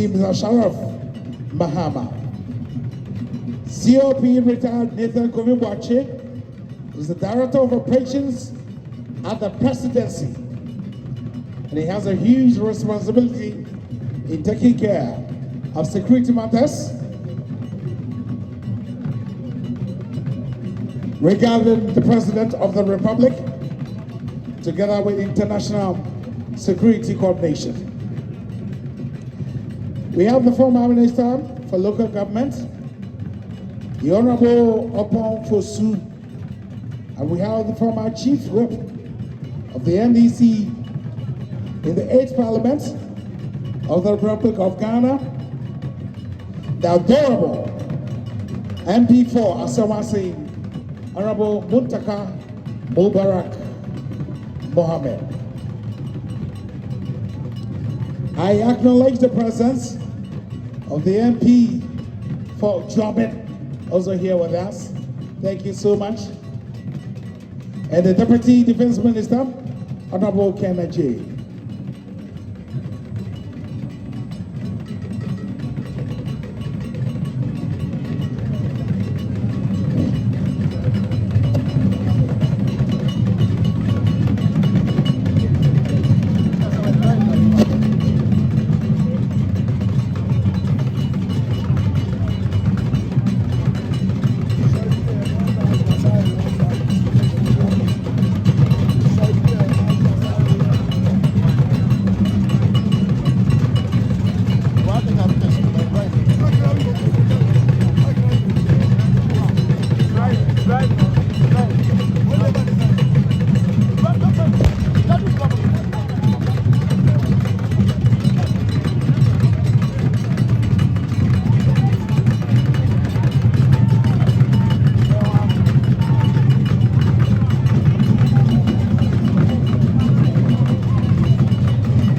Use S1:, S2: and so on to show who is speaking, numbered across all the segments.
S1: H.E Mahama. COP retired Nathan Komi-Wache is the Director of Operations at the Presidency, and he has a huge responsibility in taking care of security matters regarding the President of the Republic, together with international security coordination. We have the former Minister for Local Government, the Honorable Otumfour Osei, and we have the former Chief Whip of the NDC in the 8th Parliament of the Republic of Ghana, the adorable MP for Asawasi, Honorable Muntaka Mubarak Mohammed. I acknowledge the presence of the MP for Jobin, also here with us. Thank you so much. And the Deputy Defense Minister, Honorable Kenneth J.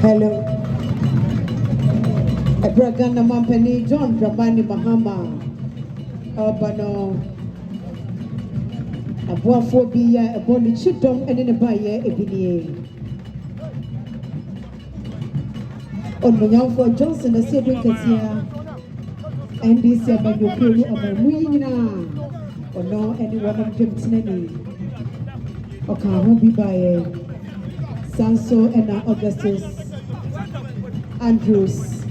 S2: Hello. Abragana Mampani John Dramani Mahama. Obano. Abuaphobia, a body chitom, and in a baye, a binie. On Manyang Johnson, a sibling Cassia. And this year by your period of a winner. Or no, anyone of Jim's name. Or can't be by Sanso and Augustus Andrews,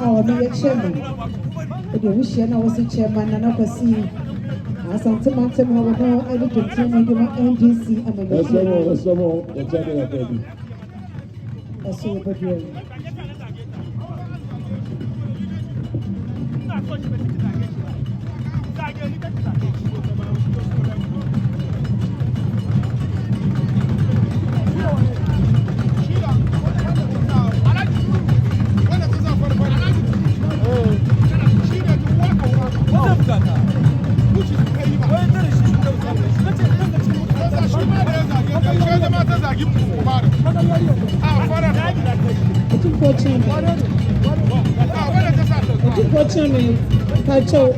S2: our new chairman. But you wish I was a chairman and I could see as I'm to Mountain Hall, I look at NDC and my that's so good. Unfortunately, Pacho,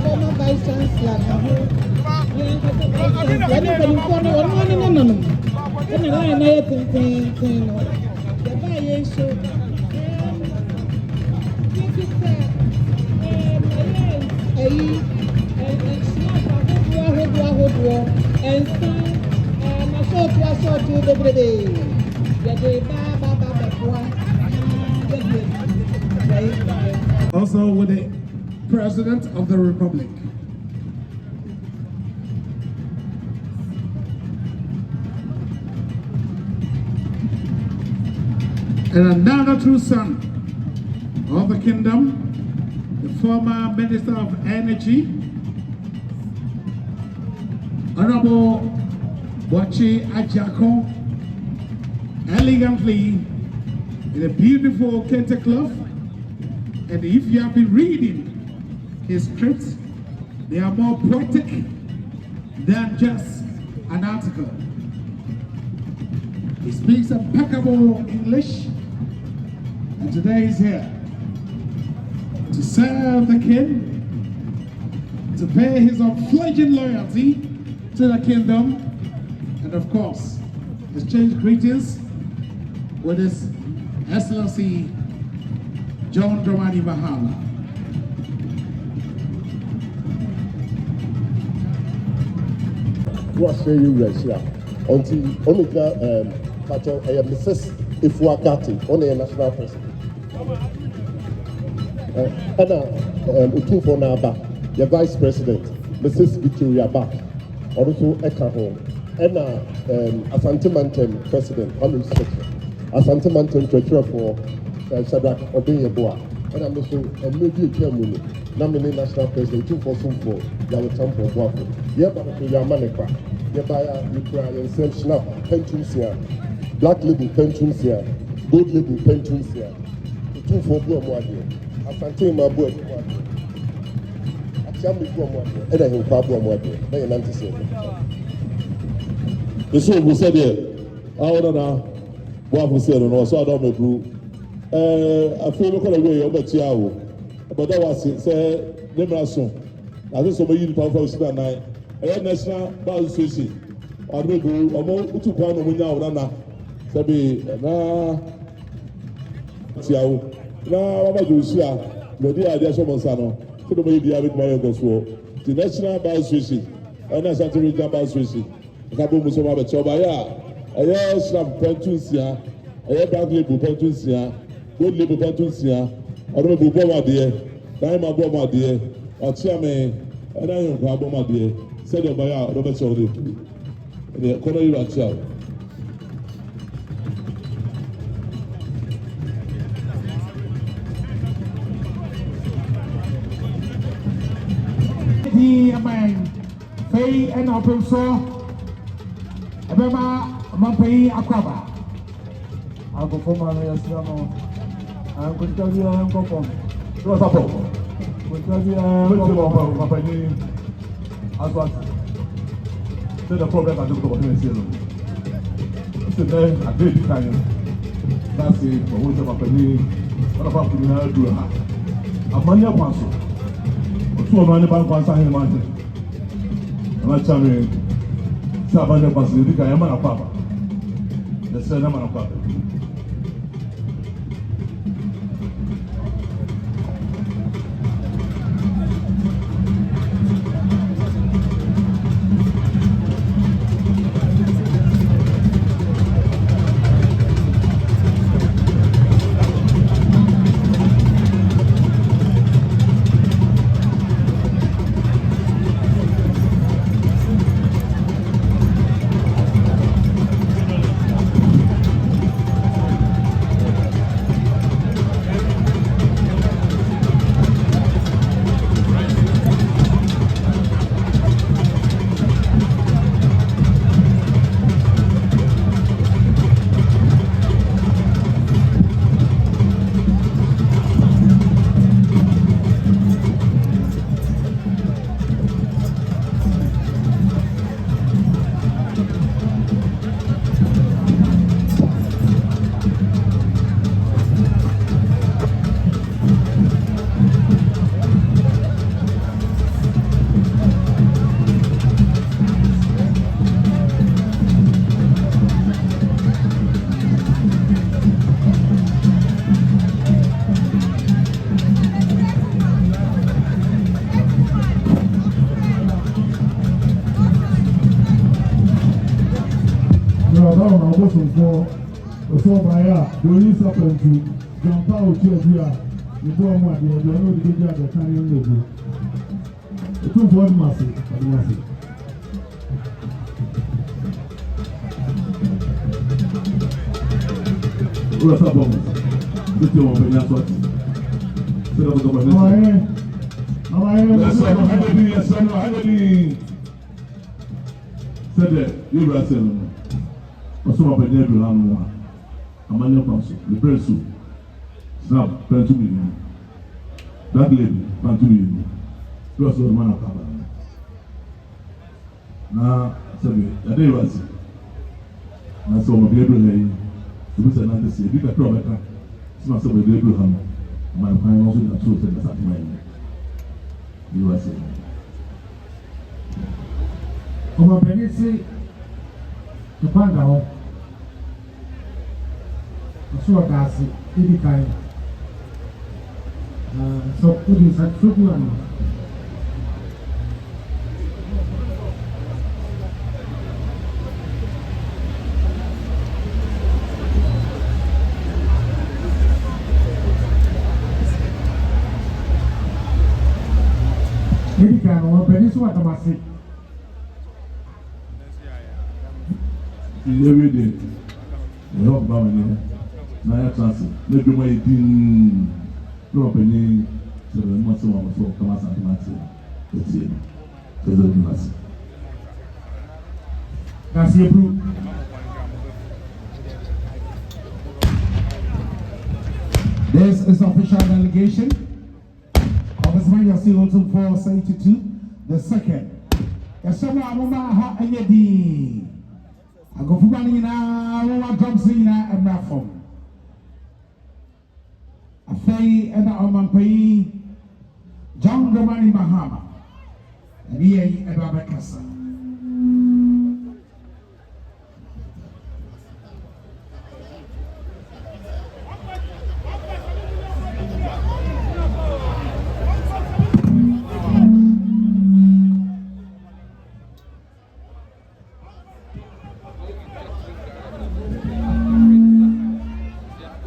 S2: former Vice Chancellor,
S1: also with the President of the Republic. And another true son of the kingdom, the former Minister of Energy, Honorable H.E Ajako, elegantly in a beautiful kente cloth. And if you have been reading his scripts, they are more poetic than just an article. He speaks impeccable English, and today he's here to serve the king, to pay his unflinching loyalty to the kingdom, and of course, exchange greetings with His Excellency John Dramani Mahama.
S3: What's very Russia? Until only Pato, I am Mrs. Ifuakati, only a national president. And Otumfour Osei, the vice president, Mrs. Victoria Ba, also Ekaho, and Asante Mantem president, Honorary Secretary, Asante Mantem treasurer for Shadrach Obenyeboa, and I'm also a media chairman, nominee national president, Otumfour Osei, yeah, but Yamaneka. Yabaya, Ukraine, Sentinel, Pentunsia, Black Label Pentunsia, Gold Label Pentunsia, Otumfour Osei, Asante Mabu, Achami Osei, and I have Babu Osei, then you anticipate.
S4: The show was said here. I don't know what was said, and also I don't know. I feel like away over Tiago, but that was it. Say, Nebraska. I think somebody in Power Star night. A national ball station. I will go among 2 pounds of Winna, Sabi, na Tiao. Now, what do you see? The idea of Monsano, to the way the Abbott Mario goes for the national ball station, and as a regional ball station. Kabu Musoma Chobaya, a year slap Pentusia, a year black label Pentusia, good label Pentusia, I don't know Boma dear, Diamond Boma dear, or Chiame, and I am Boma dear. Said your buyer, Robert Chowdhury, the corner you are child.
S1: The man, Faye and Otumfour, Abema, Mampei, Akwaba.
S5: I'll go for my Yasamo. I'm going to tell you I'm going to what's up? Going to tell you I'm going to as what the problem I don't know what so then I did kind of that's it for what what about the now do a money once or 2 money bank once I imagine I'm not telling you Sabana Basilica I am a papa the son of a papa. Otumfour Osei, the only supplement to John Paul Chia, the poor one, the only big at the carrying level. Otumfour Osei, what's up, this is what we are
S4: said that you were saying, or some of the neighbor one. A man of council, the person, snap, 20 million. That lady, 20 million. You also the man of cover. Now, the day was it. Now, so my baby, you was another say, you got trouble. It's not so with Abraham. My final also got two things at my end. You were saying.
S1: Over Benisi, the Panda, so that's it, kind. So, it is a true one. What am I saying?
S4: Every day, the help government, now transit. Maybe my team, no opening, so the months of our come as a matter. Let's see.
S1: That's your proof. This is official delegation. Congressman Otumfour Osei the second. Yasema mama ha anyedi. Agofuba ni na wa drums ni na emrafom. Afei ena omampai H.E Mahama. Ni yi eba bekasa.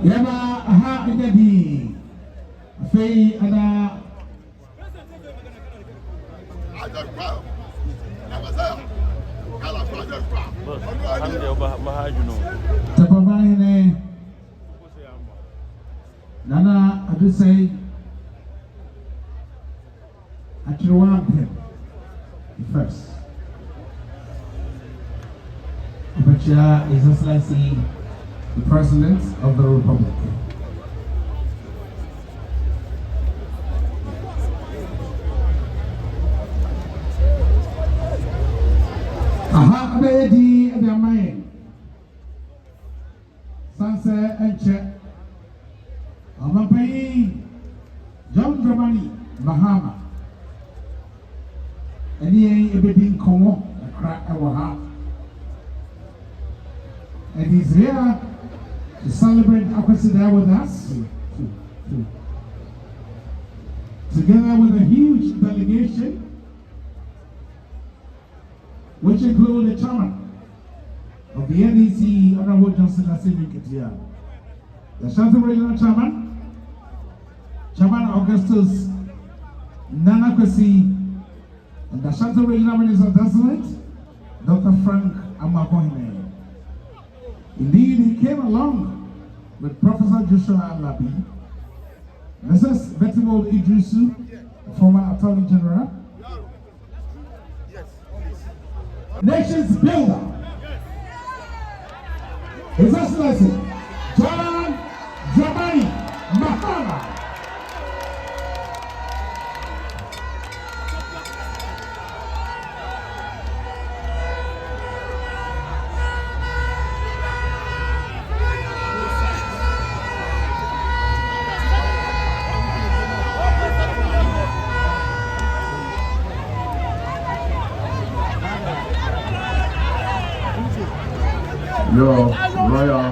S1: Yaba aha idadi fei ana Tababane Nana Adusei Achirwampe first. Abacha is Excellency the President of the Republic. Aha abedi adamai. Sanse enche. Amapai H.E Mahama. Eni ebedi nkomo akra ewa. And he's here to celebrate Akwasidee with us, together with a huge delegation, which include the chairman of the NDC, Honorable Johnson Asimi, the Shelter Regional Chairman, Chairman Augustus Nanakwesi, and the Shelter Regional Minister Desolate, Dr. Frank Amakohine. Indeed, he came along with Professor Joshua Alabi, Mrs. Bettywold Idrisu, former Attorney General, Nations Builder, His Excellency H.E Mahama.
S6: Your Royal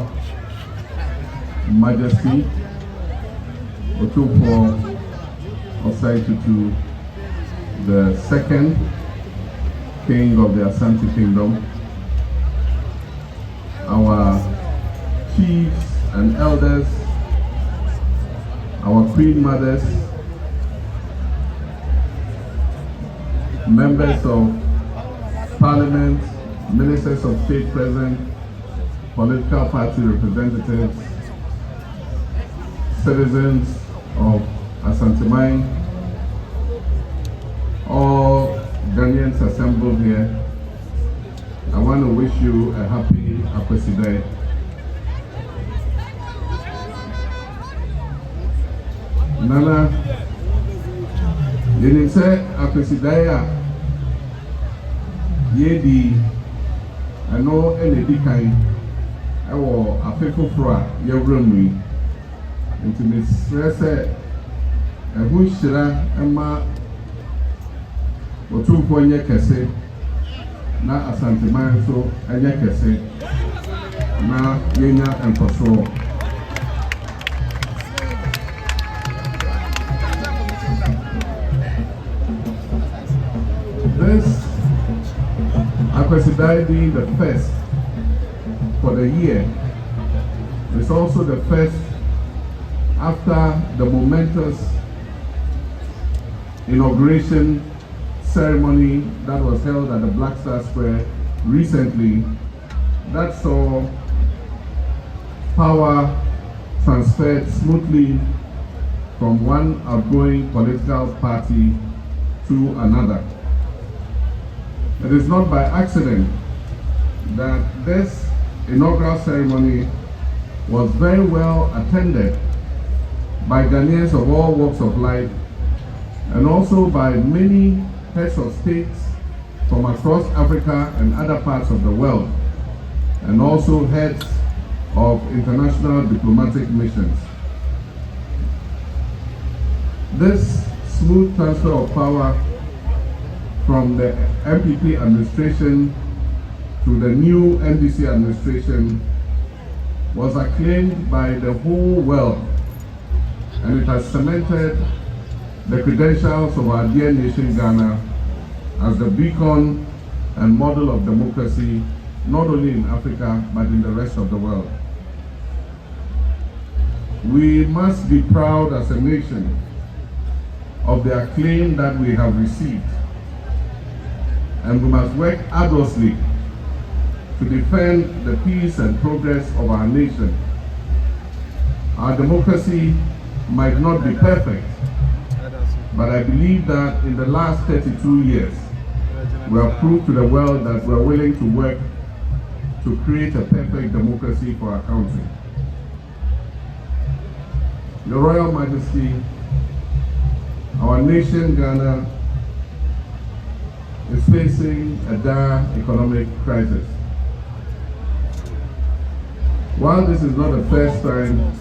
S6: Majesty, Otumfour Osei Tutu, the second King of the Asante Kingdom, our chiefs and elders, our Queen Mothers, members of Parliament, Ministers of State present, political party representatives, citizens of Asante, all Ghanaians assembled here, I want to wish you a happy Akwasidee. Nana, you say Akwasidee yedi I know any kind I will a faithful fra your room into Miss Rese and who shira Emma Otumfour Osei na Asante man so enye kese na yenya enkoso. This Akwasidee being the first for the year is also the first after the momentous inauguration ceremony that was held at the Black Star Square recently that saw power transferred smoothly from one outgoing political party to another. It is not by accident that this inaugural ceremony was very well attended by Ghanaians of all walks of life and also by many heads of states from across Africa and other parts of the world, and also heads of international diplomatic missions. This smooth transfer of power from the MPP administration to the new NDC administration was acclaimed by the whole world, and it has cemented the credentials of our dear nation Ghana as the beacon and model of democracy, not only in Africa, but in the rest of the world. We must be proud as a nation of the acclaim that we have received, and we must work arduously to defend the peace and progress of our nation. Our democracy might not be perfect, but I believe that in the last 32 years, we have proved to the world that we are willing to work to create a perfect democracy for our country. Your Royal Majesty, our nation, Ghana, is facing a dire economic crisis. While this is not the first time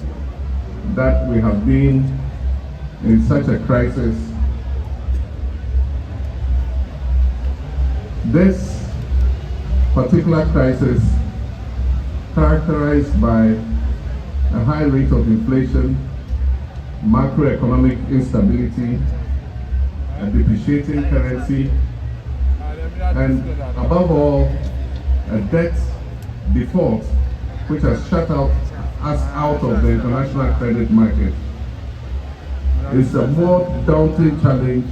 S6: that we have been in such a crisis, this particular crisis, characterized by a high rate of inflation, macroeconomic instability, a depreciating currency, and above all, a debt default which has shut us out of the international credit market, is a more daunting challenge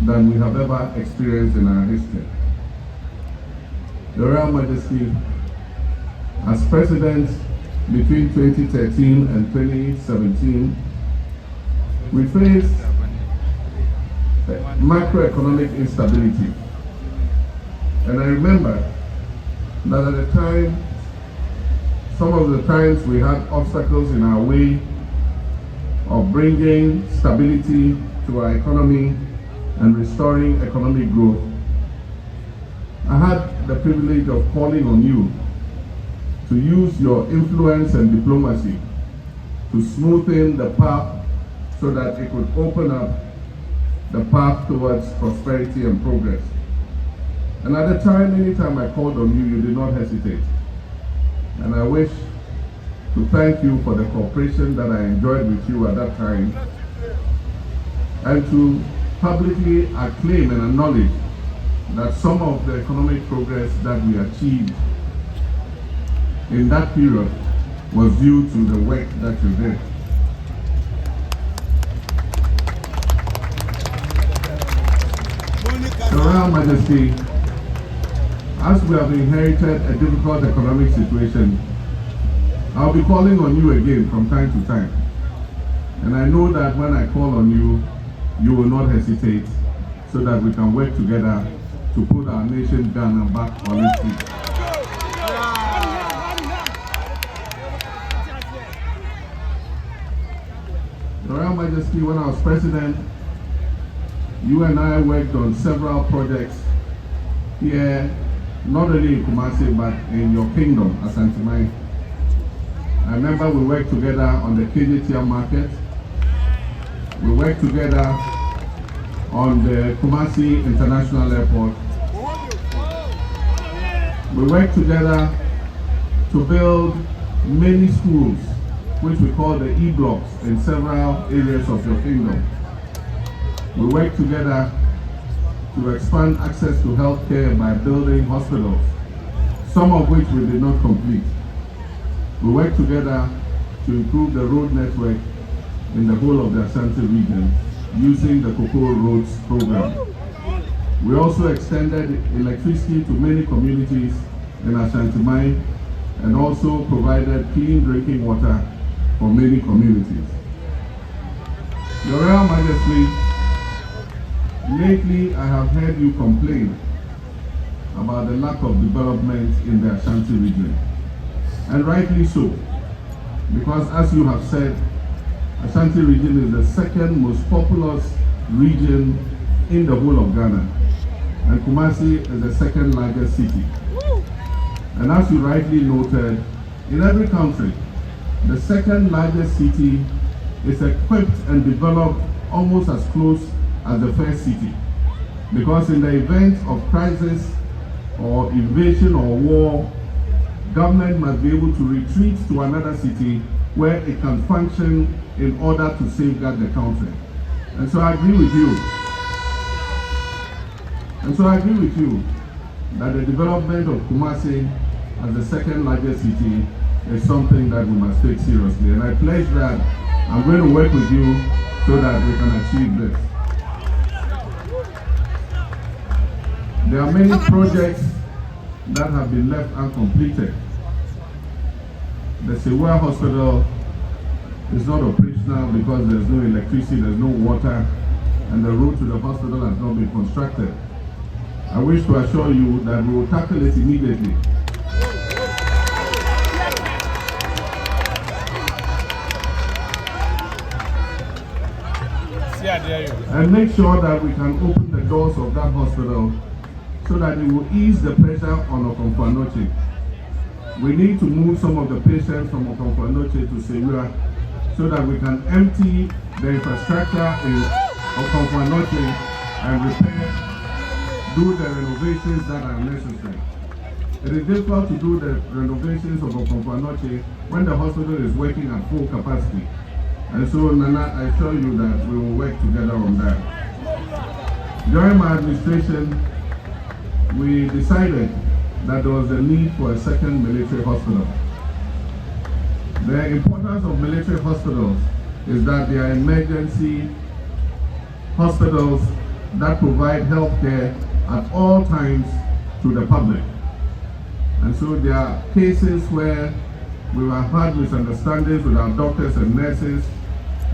S6: than we have ever experienced in our history. Your Royal Majesty, as President between 2013 and 2017, we faced macroeconomic instability. And I remember that at the time, some of the times we had obstacles in our way of bringing stability to our economy and restoring economic growth. I had the privilege of calling on you to use your influence and diplomacy to smoothen the path so that it could open up the path towards prosperity and progress. And at the time, anytime I called on you, you did not hesitate. And I wish to thank you for the cooperation that I enjoyed with you at that time, and to publicly acclaim and acknowledge that some of the economic progress that we achieved in that period was due to the work that you did. Your Royal Majesty, as we have inherited a difficult economic situation, I'll be calling on you again from time to time. And I know that when I call on you, you will not hesitate, so that we can work together to to put our nation Ghana back on its feet. Your Royal Majesty, when I was president, you and I worked on several projects here, not only in Kumasi, but in your kingdom, Asante. I remember we worked together on the KJTR market. We worked together on the Kumasi International Airport. We worked together to build many schools, which we call the E-blocks, in several areas of your kingdom. We worked together to expand access to healthcare by building hospitals, some of which we did not complete. We worked together to improve the road network in the whole of the Ashanti region using the Cocoa Roads program. We also extended electricity to many communities in Ashanti and also provided clean drinking water for many communities. Your Royal Majesty, lately I have heard you complain about the lack of development in the Ashanti region. And rightly so, because as you have said, Ashanti region is the second most populous region in the whole of Ghana, and Kumasi is the second largest city. And as you rightly noted, in every country, the second largest city is equipped and developed almost as close as the first city. Because in the event of crisis or invasion or war, government must be able to retreat to another city where it can function in order to safeguard the country. And so I agree with you. That the development of Kumasi as the second largest city is something that we must take seriously. And I pledge that I'm going to work with you so that we can achieve this. There are many projects that have been left uncompleted. The Sewa Hospital is not operational because there's no electricity, there's no water, and the road to the hospital has not been constructed. I wish to assure you that we will tackle it immediately. And make sure that we can open the doors of that hospital so that it will ease the pressure on Otumfour. We need to move some of the patients from Otumfour to Sewa so that we can empty the infrastructure in Otumfour and repair, do the renovations that are necessary. It is difficult to do the renovations of Otumfour when the hospital is working at full capacity. And so, Nana, I assure you that we will work together on that. During my administration, we decided that there was a need for a second military hospital. The importance of military hospitals is that they are emergency hospitals that provide health care at all times to the public. And so there are cases where we have had misunderstandings with our doctors and nurses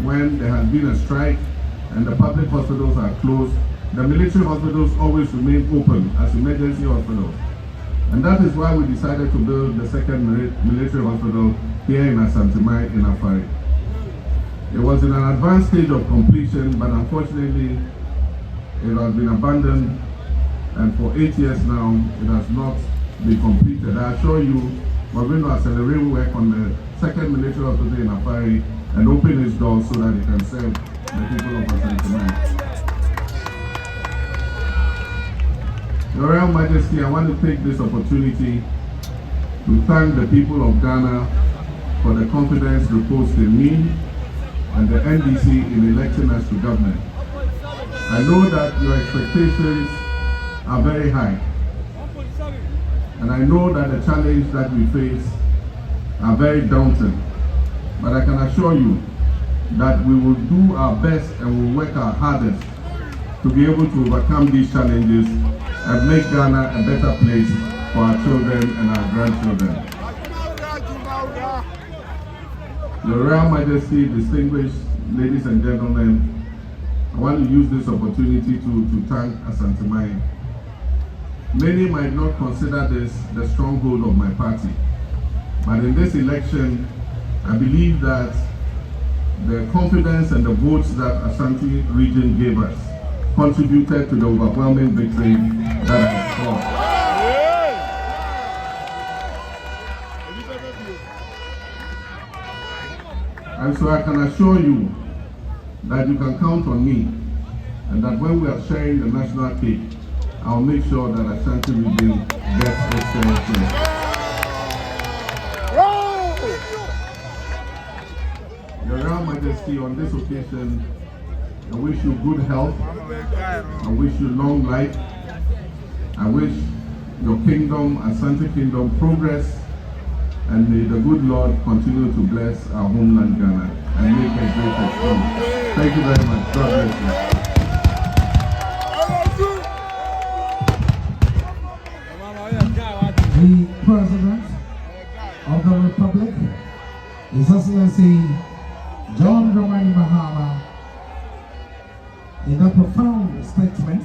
S6: when there has been a strike and the public hospitals are closed. The military hospitals always remain open as emergency hospitals. And that is why we decided to build the second military hospital here in Asante in Afari. It was in an advanced stage of completion, but unfortunately it has been abandoned, and for 8 years now it has not been completed. I assure you we're going to accelerate work on the second military hospital in Afari and open its doors so that it can serve the people of Asante. Your Royal Majesty, I want to take this opportunity to thank the people of Ghana for the confidence reposed in me and the NDC in electing us to government. I know that your expectations are very high, and I know that the challenge that we face are very daunting. But I can assure you that we will do our best and will work our hardest to be able to overcome these challenges and make Ghana a better place for our children and our grandchildren. Your Royal Majesty, distinguished ladies and gentlemen, I want to use this opportunity to thank Asante. Many might not consider this the stronghold of my party, but in this election, I believe that the confidence and the votes that Ashanti region gave us contributed to the overwhelming victory that I scored. And so I can assure you that you can count on me, and that when we are sharing the national cake, I'll make sure that Ashanti region gets its share. Your Royal Majesty, on this occasion, I wish you good health. I wish you long life. I wish your kingdom, Asante Kingdom, progress. And may the good Lord continue to bless our homeland Ghana and make it great and strong. Thank you very much. God bless you.
S1: The President of the Republic, His Excellency John Dramani Mahama, in a profound statement,